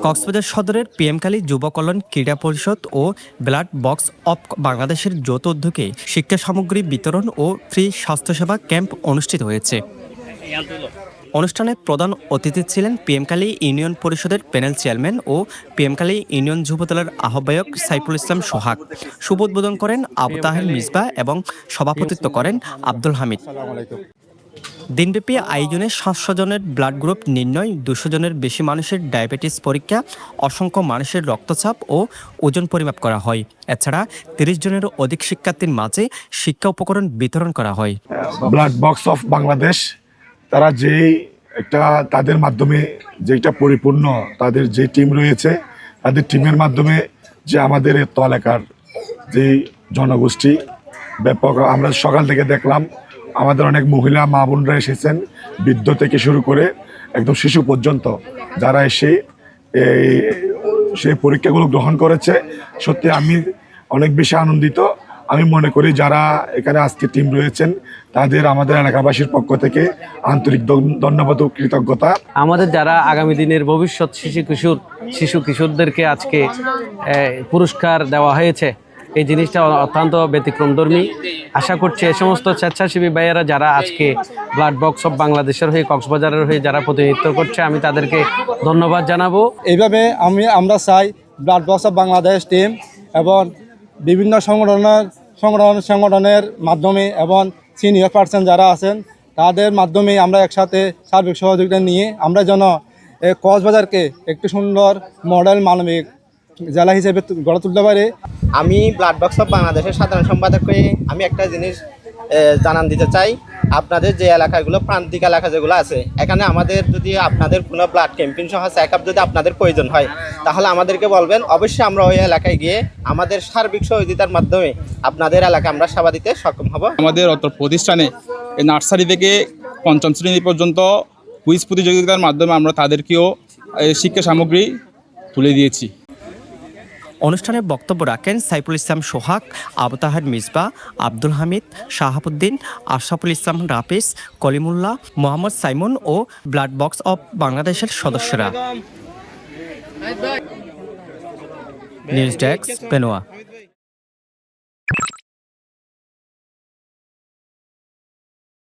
কক্সবাজার সদরের পিএমখালী যুব কল্যাণ ক্রীড়া পরিষদ ও ব্লাড বক্স অব বাংলাদেশের যৌথ উদ্যোগে শিক্ষা সামগ্রী বিতরণ ও ফ্রি স্বাস্থ্যসেবা ক্যাম্প অনুষ্ঠিত হয়েছে। অনুষ্ঠানে প্রধান অতিথি ছিলেন পিএমখালী ইউনিয়ন পরিষদের প্যানেল চেয়ারম্যান ও পিএমখালী ইউনিয়ন যুবদলের আহ্বায়ক সাইফুল ইসলাম সোহাগ। শুভ উদ্বোধন করেন আবু তাহের মিসবাহ এবং সভাপতিত্ব করেন আব্দুল হামিদ। দিনব্যাপী আয়োজনে 700 জনের ব্লাড গ্রুপ নির্ণয়, 200 জনের বেশি মানুষের ডায়াবেটিস পরীক্ষা, অসংখ্য মানুষের রক্তচাপ ও ওজন পরিমাপ করা হয়। এছাড়া 30 জনেরও অধিক শিক্ষার্থীর মাঝে শিক্ষা উপকরণ বিতরণ করা হয়। ব্লাড বক্স অফ বাংলাদেশ তারা তাদের মাধ্যমে যেটা পরিপূর্ণ, তাদের যে টিম রয়েছে, তাদের টিমের মাধ্যমে যে আমাদের এলাকার যে জনগোষ্ঠী ব্যাপক, আমরা সকাল থেকে দেখলাম আমাদের অনেক মহিলা মা বোনরা এসেছেন, বৃদ্ধ থেকে শুরু করে একদম শিশু পর্যন্ত যারা এসে সেই পরীক্ষাগুলো গ্রহণ করেছে। সত্যি আমি অনেক বেশি আনন্দিত। আমি মনে করি যারা এখানে আজকে টিম রয়েছেন তাদের আমাদের এলাকাবাসীর পক্ষ থেকে আন্তরিক ধন্যবাদ ও কৃতজ্ঞতা। আমাদের যারা আগামী দিনের ভবিষ্যৎ শিশু কিশোরদেরকে আজকে পুরস্কার দেওয়া হয়েছে, এই জিনিসটা অত্যন্ত ব্যতিক্রমধর্মী। আশা করছি এই সমস্ত স্বেচ্ছাসেবী ভাইয়েরা যারা আজকে ব্লাড বক্স অফ বাংলাদেশের হয়ে, কক্সবাজারের হয়ে যারা প্রতিনিধিত্ব করছে, আমি তাদেরকে ধন্যবাদ জানাবো। এইভাবে আমরা চাই blood box of Bangladesh team এবং বিভিন্ন সংগঠনের মাধ্যমে এবং সিনিয়র পার্সন যারা আছেন তাদের মাধ্যমে আমরা একসাথে সার্বিক সহযোগিতা নিয়ে আমরা যেন কক্সবাজারকে একটু সুন্দর মডেল মানবিক জেলা হিসেবে গড়ে তুলতে পারি। আমি ব্লাড বক্স অফ বাংলাদেশের সাধারণ সম্পাদক হয়ে আমি একটা জিনিস জানান দিতে চাই। আপনাদের যে এলাকাগুলো, প্রান্তিক এলাকা যেগুলো আছে, এখানে আমাদের যদি আপনাদের কোনো ব্লাড ক্যাম্পেইন সহ চেক আপ যদি আপনাদের প্রয়োজন হয়, তাহলে আমাদেরকে বলবেন। অবশ্যই আমরা ওই এলাকায় গিয়ে আমাদের সার্বিক সহযোগিতার মাধ্যমে আপনাদের এলাকায় আমরা সেবা দিতে সক্ষম হব। আমাদের অত প্রতিষ্ঠানে নার্সারি থেকে পঞ্চম শ্রেণী পর্যন্ত কুইজ প্রতিযোগিতার মাধ্যমে আমরা তাদেরকেও শিক্ষা সামগ্রী তুলে দিয়েছি। অনুষ্ঠানে বক্তব্য রাখেন সাইফুল ইসলাম সোহাগ, আবু তাহের মিসবাহ, আব্দুল হামিদ, শাহাবুদ্দিন, আশরাফুল ইসলাম রাফিস, কলিমুল্লাহ, মোহাম্মদ সাইমন ও ব্লাড বক্স অব বাংলাদেশের সদস্যরা। News desk, Penowa.